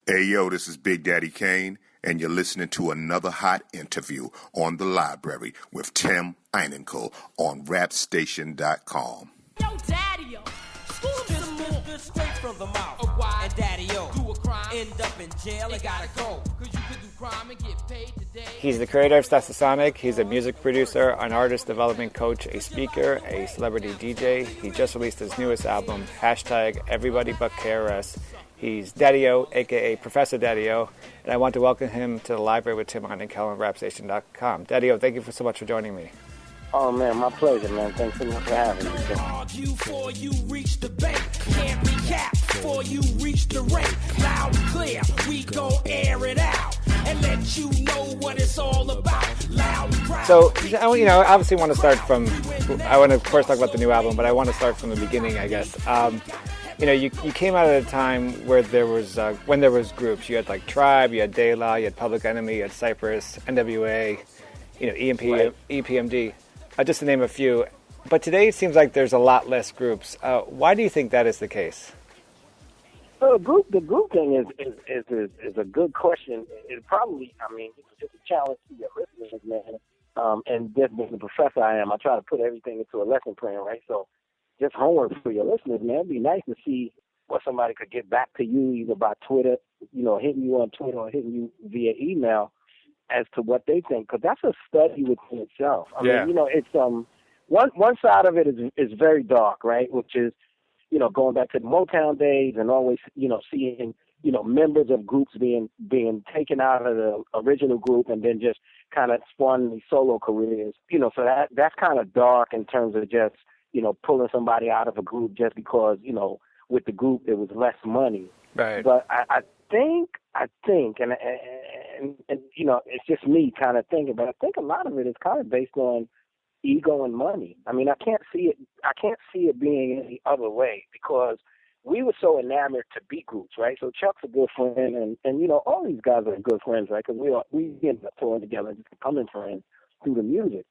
Hey, yo, this is Big Daddy Kane, and you're listening to another hot interview on The Library with TIm Einenkel on rapstation.com. Yo, Daddy-o, school him some more. Straight from the mouth. And Daddy-o, do a crime, end up in jail, and gotta go. Cause you could do crime and get paid today. He's the creator of Stetsasonic. He's a music producer, an artist development coach, a speaker, a celebrity DJ. He just released his newest album, #Everybody But KRS. He's Daddy-o, a.k.a. Professor Daddy-o, and I want to welcome him to the library with TIm Einenkel on rapstation.com. Daddy-o, thank you so much for joining me. Oh, man, my pleasure, man. Thanks so much for having me. Argue before you reach the bank. Can't be capped before you reach the rank. Loud and clear, we gon' air it out and let you know what it's all about. Loud and proud. So, I obviously want to start from, I want to, of course, talk about the new album, but I want to start from the beginning, I guess. You came out at a time where there was when there was groups. You had like Tribe, you had De La, you had Public Enemy, you had Cypress, NWA, EMP, right. EPMD, just to name a few. But today it seems like there's a lot less groups. Why do you think that is the case? Well, the group thing is a good question. It probably, it's just a challenge to your listeners, man. And just being the professor I am, I try to put everything into a lesson plan, right? So. Just homework for your listeners, man. It'd be nice to see what somebody could get back to you either by Twitter, hitting you on Twitter or hitting you via email as to what they think, because that's a study within itself. I mean, it's one side of it is very dark, right? Which is, going back to the Motown days and always, seeing, members of groups being taken out of the original group and then just kind of spawn these solo careers. So that's kind of dark in terms of just pulling somebody out of a group just because, with the group there was less money. Right. But I think, and it's just me kind of thinking, but I think a lot of it is kind of based on ego and money. I mean, I can't see it being any other way because we were so enamored to be groups, right? So Chuck's a good friend, and all these guys are good friends, right? Because we ended up touring together, just becoming friends through the music.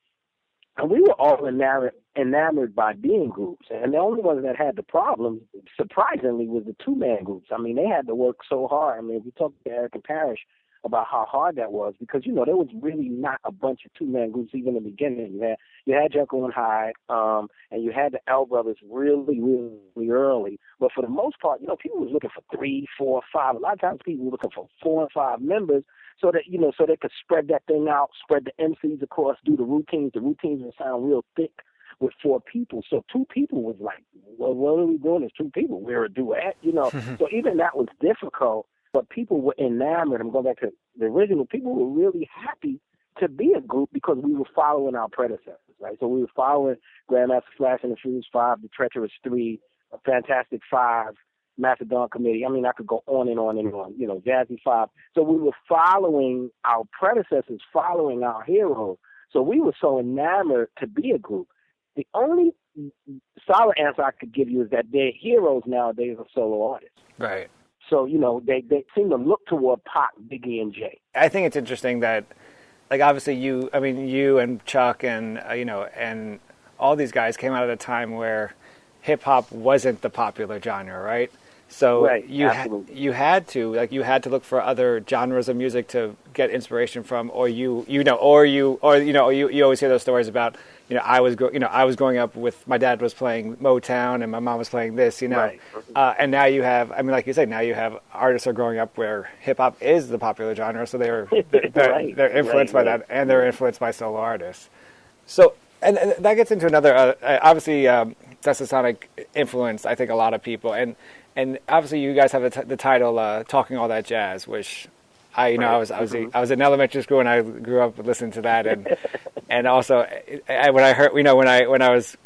And we were all enamored by being groups. And the only ones that had the problem, surprisingly, was the two-man groups. I mean, they had to work so hard. I mean, if you talk to Eric and Parrish about how hard that was, because, there was really not a bunch of two-man groups even in the beginning. You had Jekyll and Hyde, and you had the L Brothers really, really early. But for the most part, people were looking for 3, 4, 5. A lot of times people were looking for 4 and 5 members, so that, so they could spread that thing out, spread the MCs across, do the routines. The routines would sound real thick with 4 people. So 2 people was like, well, what are we doing as 2 people? We're a duet, So even that was difficult, but people were enamored. I'm going back to the original. People were really happy to be a group because we were following our predecessors, right? So we were following Grandmaster Flash and the Furious 5, the Treacherous 3, a Fantastic 5, Macedon Committee. I mean, I could go on and on and on, Jazzy 5. So we were following our predecessors, following our heroes. So we were so enamored to be a group. The only solid answer I could give you is that their heroes nowadays are solo artists. Right. So, they seem to look toward Pac, Biggie, and Jay. I think it's interesting that, like, obviously you and Chuck and, and all these guys came out at a time where hip-hop wasn't the popular genre, right? So right, you had to look for other genres of music to get inspiration from, or you always hear those stories about, I was growing up with, my dad was playing Motown and my mom was playing this, Right. And now you have, like you said, now you have artists are growing up where hip hop is the popular genre, so they're influenced by that, and they're influenced by solo artists. So, and that gets into another, obviously, Stetsasonic influenced, I think, a lot of people, and obviously you guys have the title "Talking All That Jazz," which I was in elementary school and I grew up listening to that, and also when I was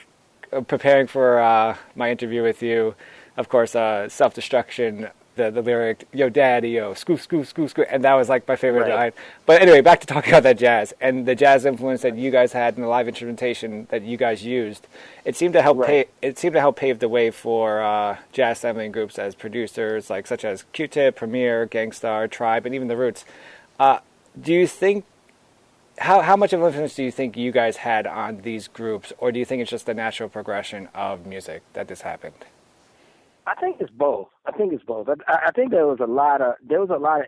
preparing for my interview with you, of course, Self-Destruction. The lyric, yo daddy, yo, scoo, scoo, scoo, scoo, and that was like my favorite line. But anyway, back to talking about that jazz and the jazz influence that you guys had in the live instrumentation that you guys used. It seemed to help pave the way for jazz sampling groups as producers, such as Q-Tip, Premier, Gangstar, Tribe, and even the Roots. Do you think how much of an influence do you think you guys had on these groups, or do you think it's just the natural progression of music that this happened? I think it's both. I think there was a lot of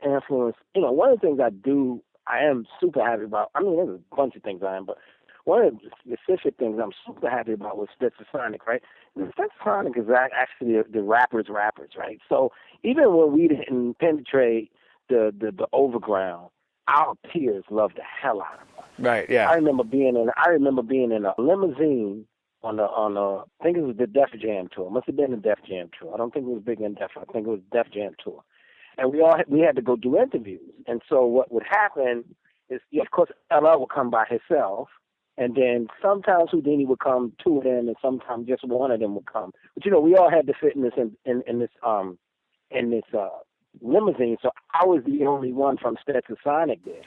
influence. One of the things I am super happy about. I mean, there's a bunch of things I am, but one of the specific things I'm super happy about was Stetsasonic, right? Stetsasonic is actually the rappers, right? So even when we didn't penetrate the overground, our peers loved the hell out of us. Right. Yeah. I remember being in a limousine on I think it was the Def Jam tour. It must have been the Def Jam tour. I don't think it was Big and Def. I think it was Def Jam tour. And we had to go do interviews. And so what would happen is, of course, LL would come by himself, and then sometimes Houdini would come, two of them, and sometimes just one of them would come. But we all had to fit in this limousine. So I was the only one from Stetsasonic there.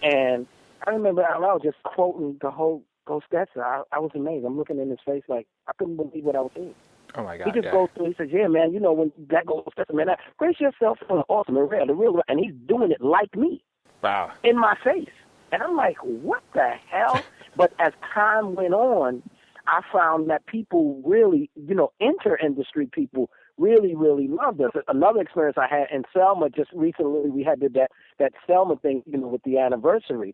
And I remember LL just quoting the whole Go Stetsa. I was amazed. I'm looking in his face like I couldn't believe what I was seeing. Oh my God! He just goes through. He says, "Yeah, man. When that goes Stetsa, man, brace yourself for the ultimate real, the real." And he's doing it like me. Wow. In my face, and I'm like, "What the hell?" But as time went on, I found that people really, inter-industry people really, really loved us. Another experience I had in Selma just recently, we had that Selma thing, with the anniversary.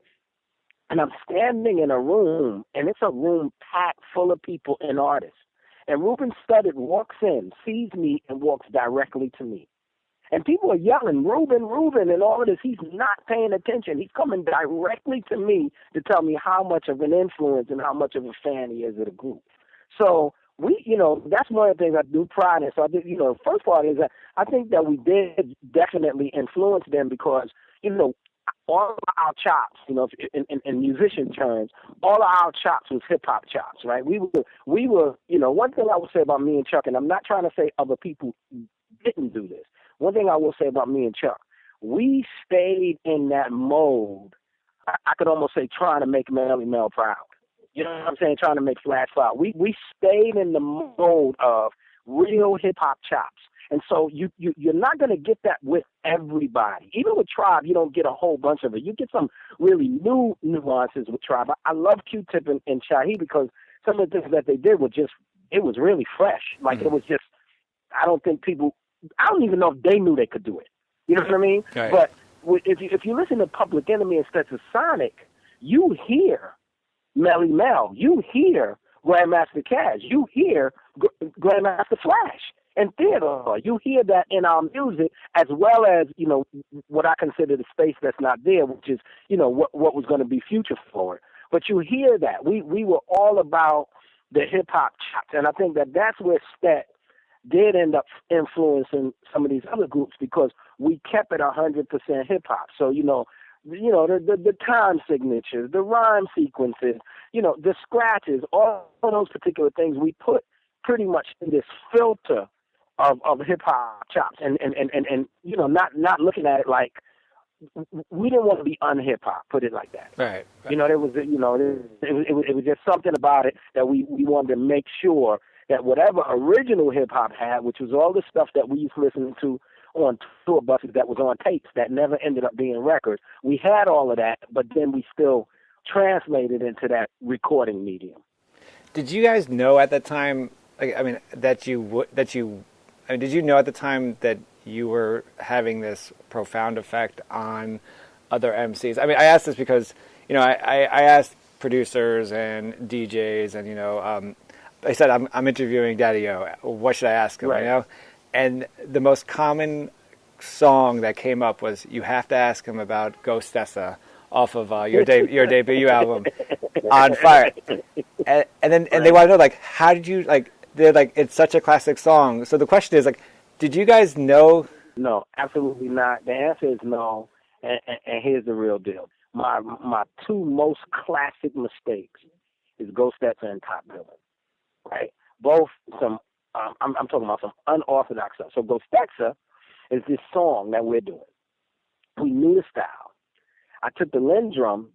And I'm standing in a room, and it's a room packed full of people and artists. And Ruben Studdard walks in, sees me, and walks directly to me. And people are yelling, "Ruben, Ruben," and all of this. He's not paying attention. He's coming directly to me to tell me how much of an influence and how much of a fan he is of the group. So that's one of the things I do pride in. So I did, first part is that I think that we did definitely influence them because, all of our chops, in musician terms, all of our chops was hip hop chops, right? We were, one thing I would say about me and Chuck, and I'm not trying to say other people didn't do this. One thing I will say about me and Chuck, we stayed in that mode. I could almost say trying to make Melly Mel proud. You know what I'm saying? Trying to make Flash proud. We stayed in the mode of real hip hop chops. And so you're not going to get that with everybody. Even with Tribe, you don't get a whole bunch of it. You get some really new nuances with Tribe. I love Q-Tip and Shahi because some of the things that they did were just, it was really fresh. Like it was just, I don't even know if they knew they could do it. You know what I mean? Right. But if you listen to Public Enemy and Stetsasonic, you hear Melly Mel, you hear Grandmaster Caz, you hear Grandmaster Flash. And Theodore, you hear that in our music as well as, what I consider the space that's not there, which is, what was going to be future forward. But you hear that. We were all about the hip-hop chops. And I think that that's where Stet did end up influencing some of these other groups because we kept it 100% hip-hop. So, the time signatures, the rhyme sequences, the scratches, all of those particular things we put pretty much in this filter of hip hop chops, and not looking at it like we didn't want to be un-hip hop. Put it like that. Right. There was it was just something about it that we wanted to make sure that whatever original hip hop had, which was all the stuff that we used to listen to on tour buses that was on tapes that never ended up being records, we had all of that, but then we still translated into that recording medium. Did you guys know at the time? Did you know at the time that you were having this profound effect on other MCs? I mean, I asked this because, I asked producers and DJs and, I said, I'm interviewing Daddy-O. What should I ask him, right. And the most common song that came up was, you have to ask him about Go Stetsa off of your debut album, On Fire. And they want to know, how did you, they're it's such a classic song. So the question is, did you guys know? No, absolutely not. The answer is no. And here's the real deal. My two most classic mistakes is Go Stetsa and Top Billin. Right? Both some, I'm talking about some unorthodox stuff. So Go Stetsa is this song that we're doing. We knew the style. I took the Lin drum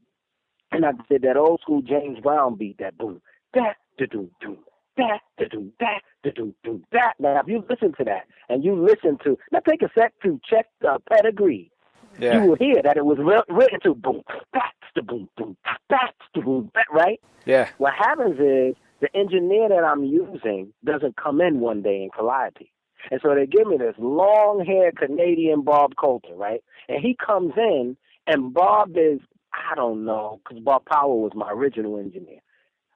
and I did that old school James Brown beat, that boom, that, da-doom, doom. That, da-doom, that, da-doom, doom, that. Now, if you listen to that, and you listen to, now take a sec to check the pedigree, you will hear that it was written to boom, that's the boom, boom, that's the boom, that, right? Yeah. What happens is the engineer that I'm using doesn't come in one day in Calliope. And so they give me this long-haired Canadian Bob Coulter, right? And he comes in, and Bob is, I don't know, because Bob Powell was my original engineer.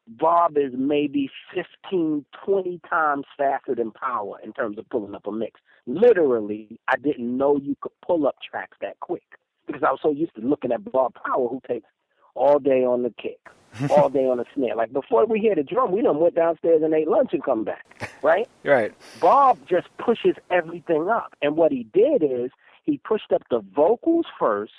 Bob is maybe 15, 20 times faster than Powell in terms of pulling up a mix. Literally, I didn't know you could pull up tracks that quick because I was so used to looking at Bob Powell, who takes all day on the kick, all day on the snare. Like before we hear the drum, we done went downstairs and ate lunch and come back, right? Right. Bob just pushes everything up. And what he did is he pushed up the vocals first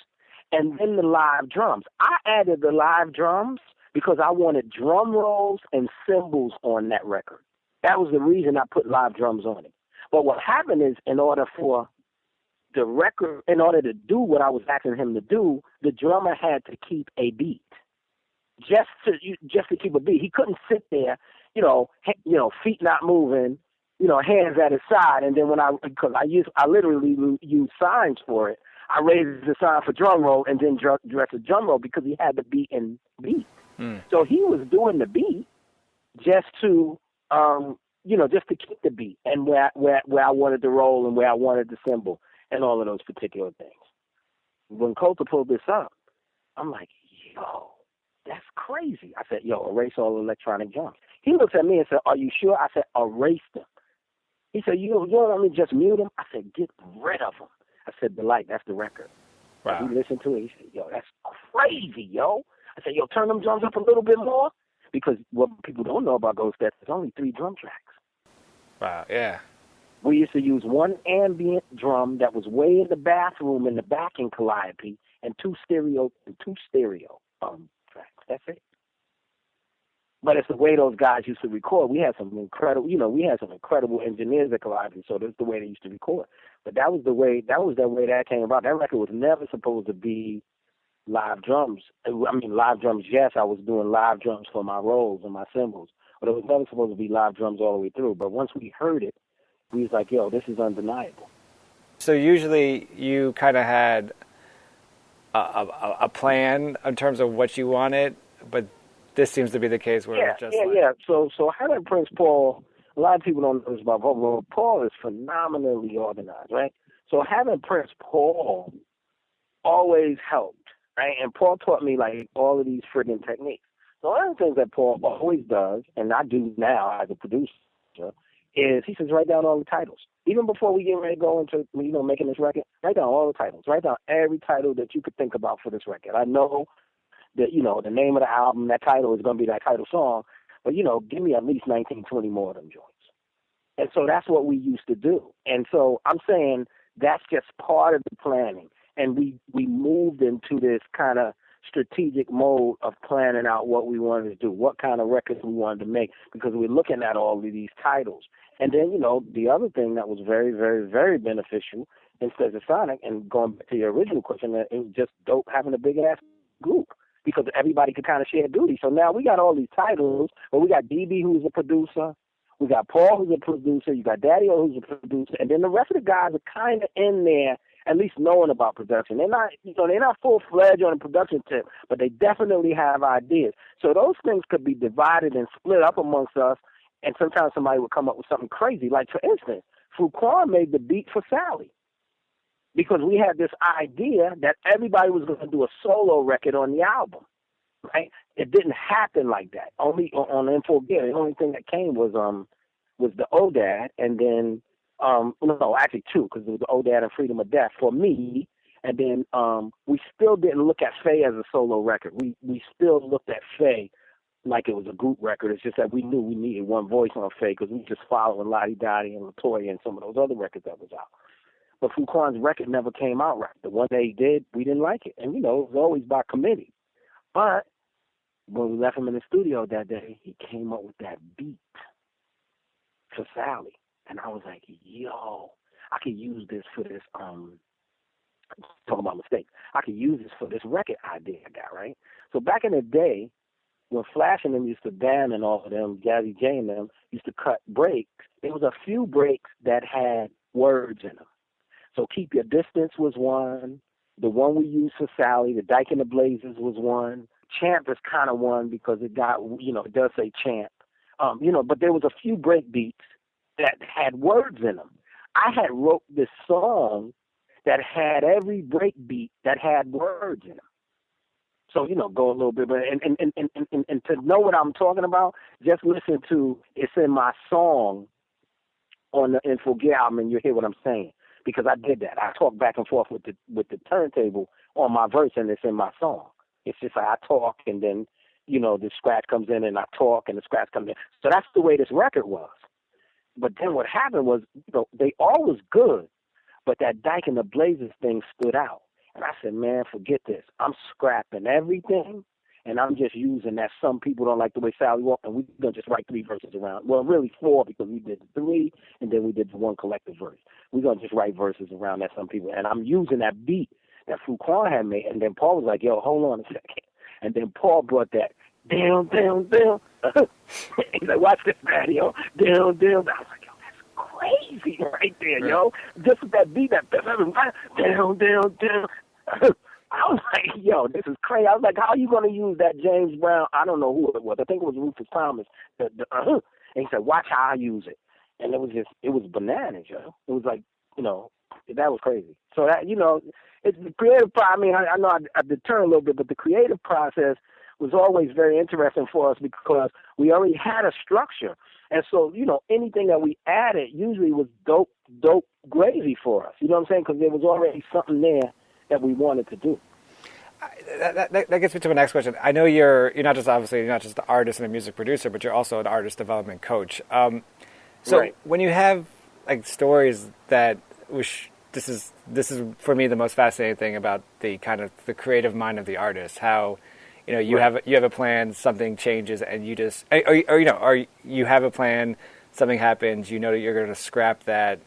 and then the live drums. I added the live drums because I wanted drum rolls and cymbals on that record. That was the reason I put live drums on it. But what happened is, in order for the record, in order to do what I was asking him to do, the drummer had to keep a beat. Just to keep a beat. He couldn't sit there, feet not moving, hands at his side, and then because I literally use signs for it. I raised the sign for drum roll and then direct the drum roll because he had the beat and beat. So he was doing the beat just to, just to keep the beat and where I wanted to roll and where I wanted the cymbal and all of those particular things. When Coulter pulled this up, I'm like, yo, that's crazy. I said, yo, erase all electronic drums. He looks at me and said, are you sure? I said, erase them. He said, you don't want me to just mute them? I said, get rid of them. I said, Delight, that's the record. Wow. He listened to it. He said, yo, that's crazy, yo. I said, yo, turn them drums up a little bit more. Because what people don't know about Ghost Stetsa, there's only 3 drum tracks. Wow, yeah. We used to use one ambient drum that was way in the bathroom in the backing calliope and two stereo tracks. That's it. But it's the way those guys used to record. We had some incredible engineers at Calliope, so that's the way they used to record. But that was the way that came about. That record was never supposed to be live drums. I mean, live drums, yes, I was doing live drums for my rolls and my cymbals, but it was never supposed to be live drums all the way through. But once we heard it, we was like, yo, this is undeniable. So usually you kind of had a plan in terms of what you wanted, but this seems to be the case where So having Prince Paul, a lot of people don't know this about Paul. Paul is phenomenally organized, right? So having Prince Paul always helped, right? And Paul taught me like all of these friggin' techniques. So one of the things that Paul always does, and I do now as a producer, is he says write down all the titles. Even before we get ready to go into making this record, write down all the titles. Write down every title that you could think about for this record. I know that, the name of the album, that title is going to be that title song, but, give me at least 19, 20 more of them joints. And so that's what we used to do. And so I'm saying that's just part of the planning. And we moved into this kind of strategic mode of planning out what we wanted to do, what kind of records we wanted to make, because we're looking at all of these titles. And then, the other thing that was very, very, very beneficial in Stetsasonic, and going back to your original question, it was just dope having a big-ass group, because everybody could kind of share duty. So now we got all these titles, but we got DB, who's a producer, we got Paul, who's a producer, you got Daddy-O, who's a producer, and then the rest of the guys are kind of in there, at least knowing about production. They're not, they're not full-fledged on the production tip, but they definitely have ideas. So those things could be divided and split up amongst us, and sometimes somebody would come up with something crazy. Like, for instance, Fuquan made the beat for Sally, because we had this idea that everybody was going to do a solo record on the album, right? It didn't happen like that. Only on Info Gear, the only thing that came was the ODAD, and then actually 2, because it was the ODAD and Freedom of Death for me, and then we still didn't look at Faye as a solo record. We still looked at Faye like it was a group record. It's just that we knew we needed one voice on Faye, because we were just following Lottie Dottie and LaToya and some of those other records that was out. But Fuquan's record never came out right. The one they did, we didn't like it. And, it was always by committee. But when we left him in the studio that day, he came up with that beat for Sally. And I was like, yo, I could use this for this, talking about mistakes. I could use this for this record idea I got, right? So back in the day, when Flash and them used to band and all of them, Jazzy J and them, used to cut breaks, there was a few breaks that had words in them. So Keep Your Distance was one. The one we used for Sally, the Dyke and the Blazers, was one. Champ is kind of one, because it got, it does say Champ. But there was a few break beats that had words in them. I had wrote this song that had every break beat that had words in them. So, go a little bit, but and to know what I'm talking about, just listen to It's in My Song on the Info Gear album, and you'll hear what I'm saying. Because I did that. I talk back and forth with the turntable on my verse, and it's in my song. It's just like I talk, and then, the scratch comes in, and I talk, and the scratch comes in. So that's the way this record was. But then what happened was, they all was good, but that Dyke and the Blazers thing stood out. And I said, man, forget this. I'm scrapping everything, and I'm just using that some people don't like the way Sally walked, and we're going to just write 3 verses around. Well, really 4, because we did 3, and then we did the 1 collective verse. We're going to just write verses around that some people. And I'm using that beat that Fuquan had made, and then Paul was like, yo, hold on a second. And then Paul brought that down, down, down. He's like, watch this video. Down, down. I was like, yo, that's crazy right there, yo. Just with that beat, that down, down, down. I was like, yo, this is crazy. I was like, how are you going to use that James Brown? I don't know who it was. I think it was Rufus Thomas. And he said, watch how I use it. And it was bananas, yo. It was like, that was crazy. So that, it's the creative process. I mean, I know I deter a little bit, but the creative process was always very interesting for us because we already had a structure. And so, anything that we added usually was dope gravy for us. You know what I'm saying? Because there was already something there that we wanted to do. That gets me to my next question. I know you're not just the artist and a music producer, but you're also an artist development coach. So when you have like stories that this is for me the most fascinating thing about the kind of the creative mind of the artist, how you have a plan, something changes, and you just or you have a plan, something happens, that you're going to scrap that.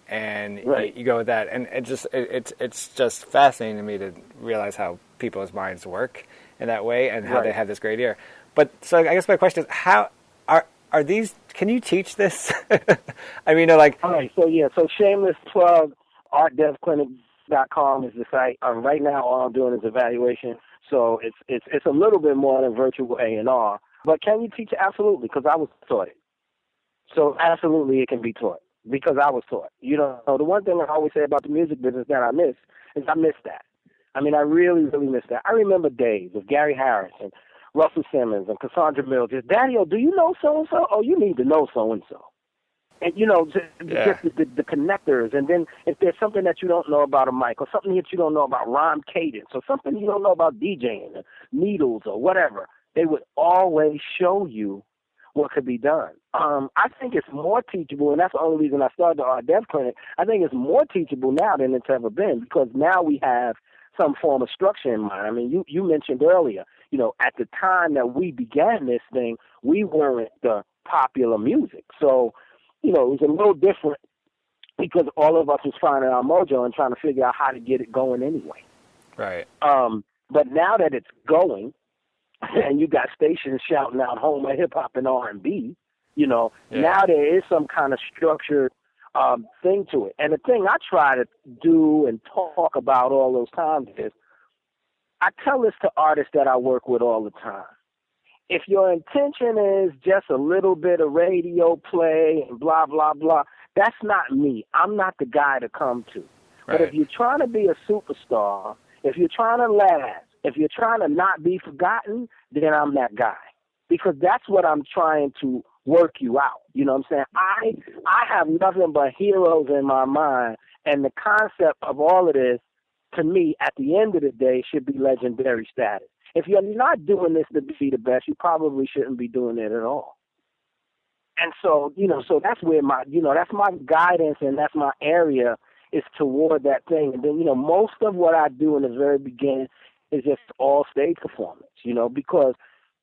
And you go with that, and it's just fascinating to me to realize how people's minds work in that way, and how they have this great ear. But so I guess my question is, how are these? Can you teach this? I mean, all right. So shameless plug, artdevclinic.com is the site. Right now, all I'm doing is evaluation, so it's a little bit more than virtual A&R. But can you teach it? Absolutely, because I was taught it. So absolutely, it can be taught. Because I was taught. The one thing I always say about the music business that I miss is I miss that. I mean, I really, really miss that. I remember days of Gary Harris and Russell Simmons and Cassandra Mills. Just, Daddy-O, do you know so-and-so? Oh, you need to know so-and-so. And, just the connectors. And then if there's something that you don't know about a mic or something that you don't know about rhyme cadence or something you don't know about DJing or needles or whatever, they would always show you what could be done. I think it's more teachable, and that's the only reason I started the Art Dev Clinic. I think it's more teachable now than it's ever been because now we have some form of structure in mind. I mean, you mentioned earlier, at the time that we began this thing, we weren't the popular music. So, it was a little different because all of us was finding our mojo and trying to figure out how to get it going anyway. Right. But now that it's going, and you got stations shouting out home of hip-hop and R&B, now there is some kind of structured thing to it. And the thing I try to do and talk about all those times is I tell this to artists that I work with all the time. If your intention is just a little bit of radio play and blah, blah, blah, that's not me. I'm not the guy to come to. Right. But if you're trying to be a superstar, if you're trying to last, if you're trying to not be forgotten, then I'm that guy. Because that's what I'm trying to work you out. You know what I'm saying? I have nothing but heroes in my mind, and the concept of all of this, to me, at the end of the day, should be legendary status. If you're not doing this to be the best, you probably shouldn't be doing it at all. And so, so that's where that's my guidance and that's my area is toward that thing. And then, most of what I do in the very beginning is just all stage performance, because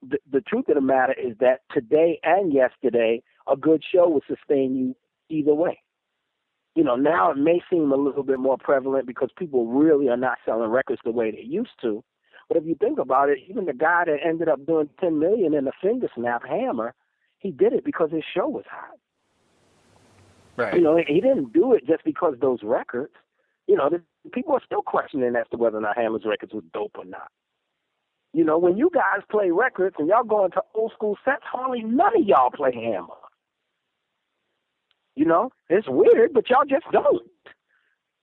the truth of the matter is that today and yesterday, a good show will sustain you either way. Now it may seem a little bit more prevalent because people really are not selling records the way they used to. But if you think about it, even the guy that ended up doing $10 million in the finger snap Hammer, he did it because his show was hot. Right. He didn't do it just because those records, the people are still questioning as to whether or not Hammer's records was dope or not. When you guys play records and y'all go into old school sets, hardly none of y'all play Hammer. You know, it's weird, but y'all just don't.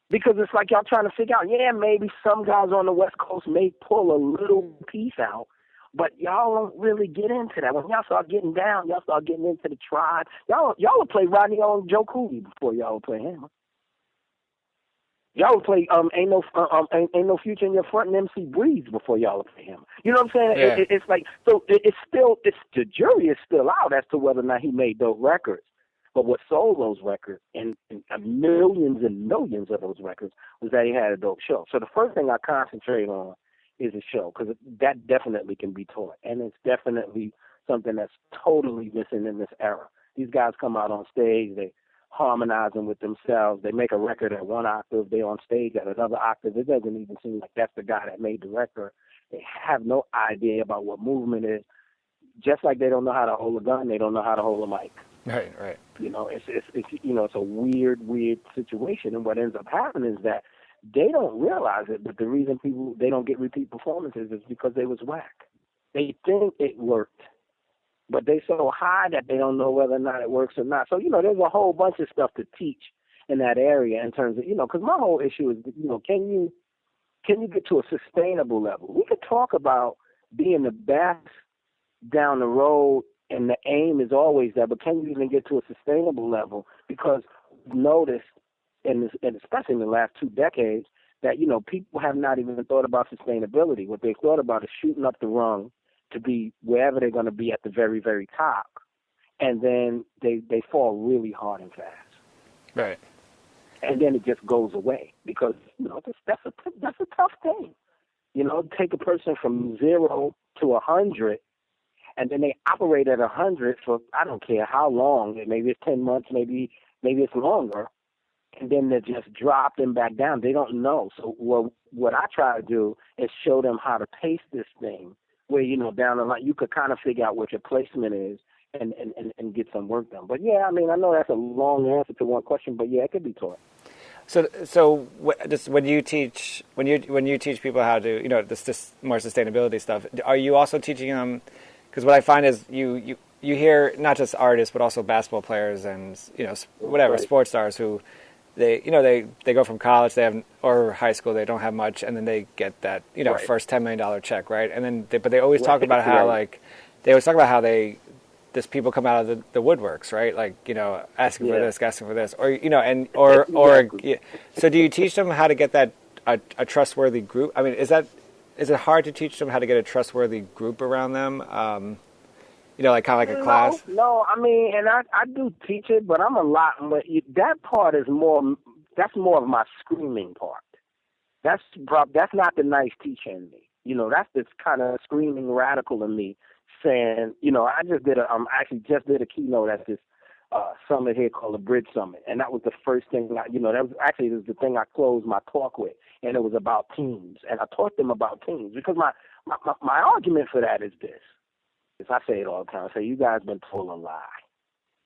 Because it's like y'all trying to figure out, yeah, maybe some guys on the West Coast may pull a little piece out, but y'all don't really get into that. When y'all start getting down, y'all start getting into the tribe. Y'all would play Rodney on Joe Cooley before y'all would play him. Y'all would play ain't no future in your front and MC Breeze before y'all would play him. You know what I'm saying? Yeah. It's like, so it's the jury is still out as to whether or not he made those records. But what sold those records, and millions and millions of those records, was that he had a dope show. So the first thing I concentrate on is a show, because that definitely can be taught. And it's definitely something that's totally missing in this era. These guys come out on stage, they harmonizing with themselves, they make a record at one octave, they on stage at another octave. It doesn't even seem like that's the guy that made the record. They have no idea about what movement is. Just like they don't know how to hold a gun, they don't know how to hold a mic. Right. You know, it's you know, it's a weird situation, and what ends up happening is that they don't realize it, but the reason they don't get repeat performances is because they was whack. They think it worked, but they so high that they don't know whether or not it works or not. So, you know, there's a whole bunch of stuff to teach in that area in terms of, you know, because my whole issue is, you know, can you get to a sustainable level? We could talk about being the best down the road, and the aim is always that, but can you even get to a sustainable level? Because notice, and especially in the last 2 decades, that, you know, people have not even thought about sustainability. What they've thought about is shooting up the rung to be wherever they're going to be at the very, very top. And then they fall really hard and fast. Right. And then it just goes away because, you know, that's a tough thing. You know, take a person from 0 to 100, and then they operate at 100 for, I don't care how long, maybe it's 10 months, maybe it's longer, and then they just drop them back down. They don't know. So what I try to do is show them how to pace this thing where, you know, down the line, you could kind of figure out what your placement is and get some work done. But, yeah, I mean, I know that's a long answer to one question, but, yeah, it could be taught. So just when you teach people how to, you know, this more sustainability stuff, are you also teaching them? Because what I find is you hear not just artists but also basketball players and, you know, whatever, right, sports stars who they go from college, or high school, they don't have much, and then they get that, you know, right, first $10 million check, right? And then but they always talk about how right, this people come out of the woodworks, right? Like, you know, asking for this, or, you know, and exactly. So do you teach them how to get that a trustworthy group? I mean, is it hard to teach them how to get a trustworthy group around them? You know, like kind of like a class? No, I mean, and I do teach it, but I'm a lot. But that part is that's more of my screaming part. That's not the nice teacher in me. You know, that's this kind of screaming radical in me, saying, you know, I just did a keynote at this summit here called the Bridge Summit, and that was the first thing that was the thing I closed my talk with, and it was about teams, and I taught them about teams because my argument for that is this. I say it all the time. I say, you guys been told a lie,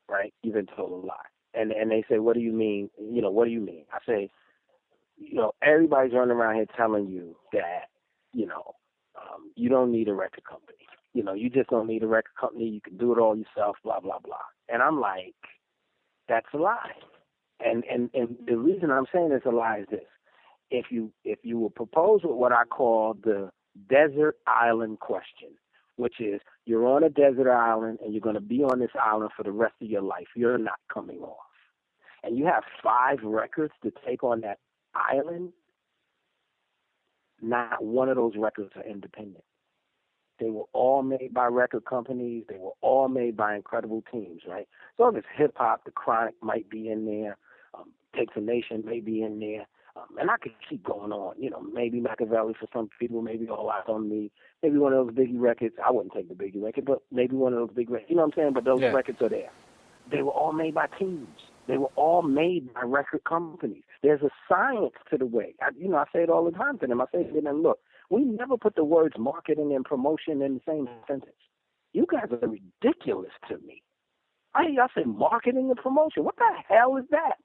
right? You've been told a lie. And they say, what do you mean? You know, what do you mean? I say, you know, everybody's running around here telling you that, you know, you don't need a record company. You know, you just don't need a record company. You can do it all yourself, blah, blah, blah. And I'm like, that's a lie. And the reason I'm saying it's a lie is this. If you will propose what I call the desert island question, which is you're on a desert island and you're going to be on this island for the rest of your life. You're not coming off. And you have 5 records to take on that island. Not one of those records are independent. They were all made by record companies. They were all made by incredible teams, right? So if it's hip-hop, The Chronic might be in there. Takes a Nation may be in there. And I could keep going on. You know, maybe Machiavelli for some people, maybe All Eyes on Me, maybe one of those Biggie records. I wouldn't take the Biggie record, but maybe one of those big records. You know what I'm saying? But those records are there. They were all made by teams. They were all made by record companies. There's a science to the way. I say it all the time to them. I say to them, look, we never put the words marketing and promotion in the same sentence. You guys are ridiculous to me. I hear y'all say marketing and promotion. What the hell is that?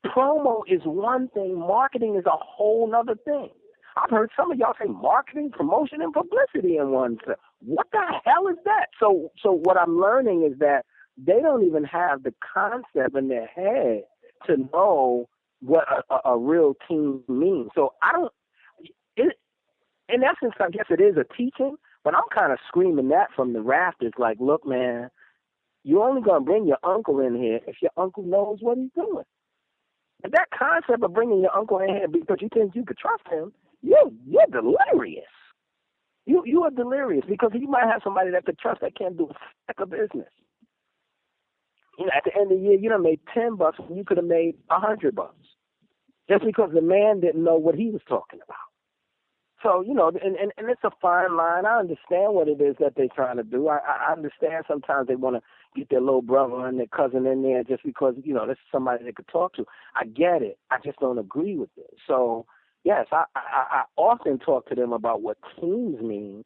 Promo is one thing. Marketing is a whole other thing. I've heard some of y'all say marketing, promotion, and publicity in one. What the hell is that? So what I'm learning is that they don't even have the concept in their head to know what a real team means. So in essence, I guess it is a teaching, but I'm kind of screaming that from the rafters, like, look, man, you're only going to bring your uncle in here if your uncle knows what he's doing. And that concept of bringing your uncle in here because you think you could trust him, you're delirious. You are delirious because you might have somebody that could trust that can't do a speck of business. You know, at the end of the year, you done made $10 when you could have made $100 just because the man didn't know what he was talking about. So, you know, and it's a fine line. I understand what it is that they're trying to do. I understand sometimes they want to get their little brother and their cousin in there just because, you know, this is somebody they could talk to. I get it. I just don't agree with it. So, yes, I often talk to them about what teams mean,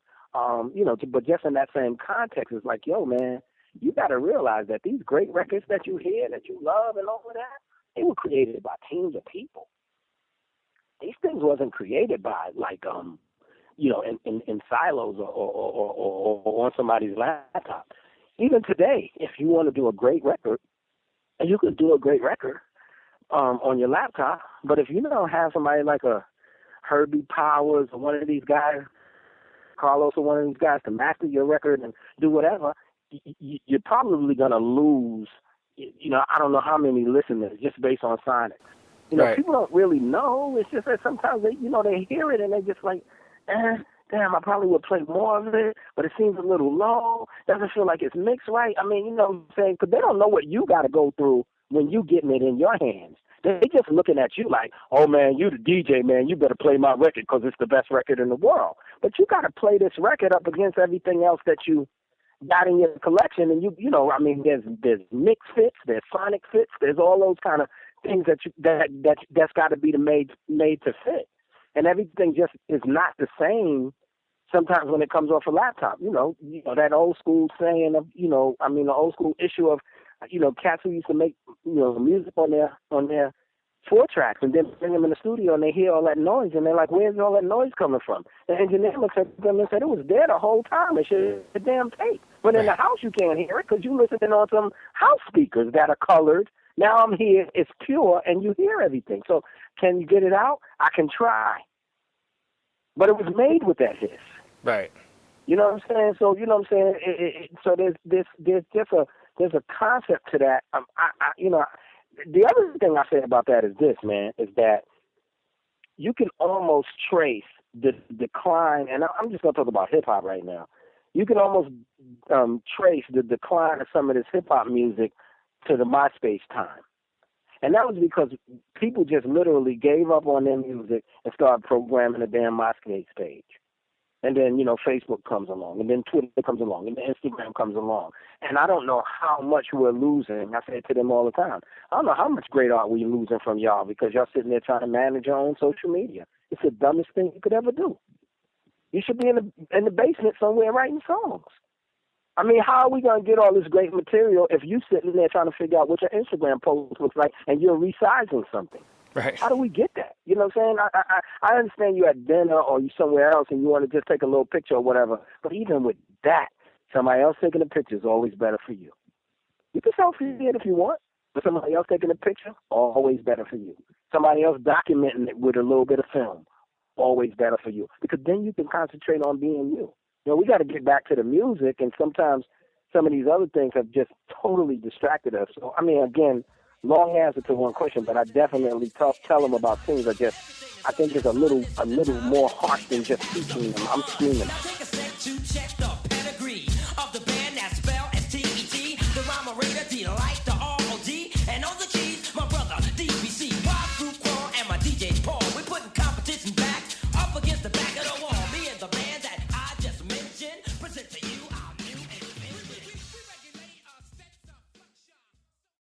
you know, but just in that same context, it's like, yo, man, you got to realize that these great records that you hear, that you love and all of that, they were created by teams of people. These things wasn't created by, like, you know, in silos or on somebody's laptop. Even today, if you want to do a great record, and you could do a great record on your laptop, but if you don't have somebody like a Herbie Powers or one of these guys, Carlos or one of these guys to master your record and do whatever, you're probably going to lose, you know, I don't know how many listeners just based on Sonic. You know, People don't really know. It's just that sometimes they, you know, they hear it and they just like, damn, I probably would play more of it, but it seems a little low. Doesn't feel like it's mixed right. I mean, you know what I'm saying? Because they don't know what you got to go through when you getting it in your hands. They just looking at you like, oh, man, you the DJ, man. You better play my record because it's the best record in the world. But you got to play this record up against everything else that you got in your collection. And, you know, I mean, there's mix fits, there's sonic fits, there's all those kind of things that's got to be made to fit, and everything just is not the same. Sometimes when it comes off a laptop, you know that old school saying of, you know, I mean the old school issue of, you know, cats who used to make, you know, music on their 4-tracks and then bring them in the studio and they hear all that noise and they're like, where's all that noise coming from? The engineer looks at them and said it was there the whole time. It's a damn tape. But in the house you can't hear it because you're listening on some house speakers that are colored. Now I'm here, it's pure, and you hear everything. So can you get it out? I can try. But it was made with that hiss. Right. You know what I'm saying? So, you know what I'm saying? So there's a concept to that. You know, the other thing I say about that is this, man, is that you can almost trace the decline, and I'm just going to talk about hip-hop right now. You can almost trace the decline of some of this hip-hop music to the MySpace time. And that was because people just literally gave up on their music and started programming a damn MySpace page. And then, you know, Facebook comes along, and then Twitter comes along, and then Instagram comes along. And I don't know how much we're losing. I say it to them all the time. I don't know how much great art we're losing from y'all because y'all sitting there trying to manage your own social media. It's the dumbest thing you could ever do. You should be in the basement somewhere writing songs. I mean, how are we going to get all this great material if you sitting there trying to figure out what your Instagram post looks like and you're resizing something? Right. How do we get that? You know what I'm saying? I understand you at dinner or you somewhere else and you want to just take a little picture or whatever. But even with that, somebody else taking a picture is always better for you. You can selfie it if you want, but somebody else taking a picture, always better for you. Somebody else documenting it with a little bit of film, always better for you. Because then you can concentrate on being you. You know, we got to get back to the music, and sometimes some of these other things have just totally distracted us. So, I mean, again, long answer to one question, but I definitely tell them about things I think it's a little more harsh than just teaching them. I'm screaming.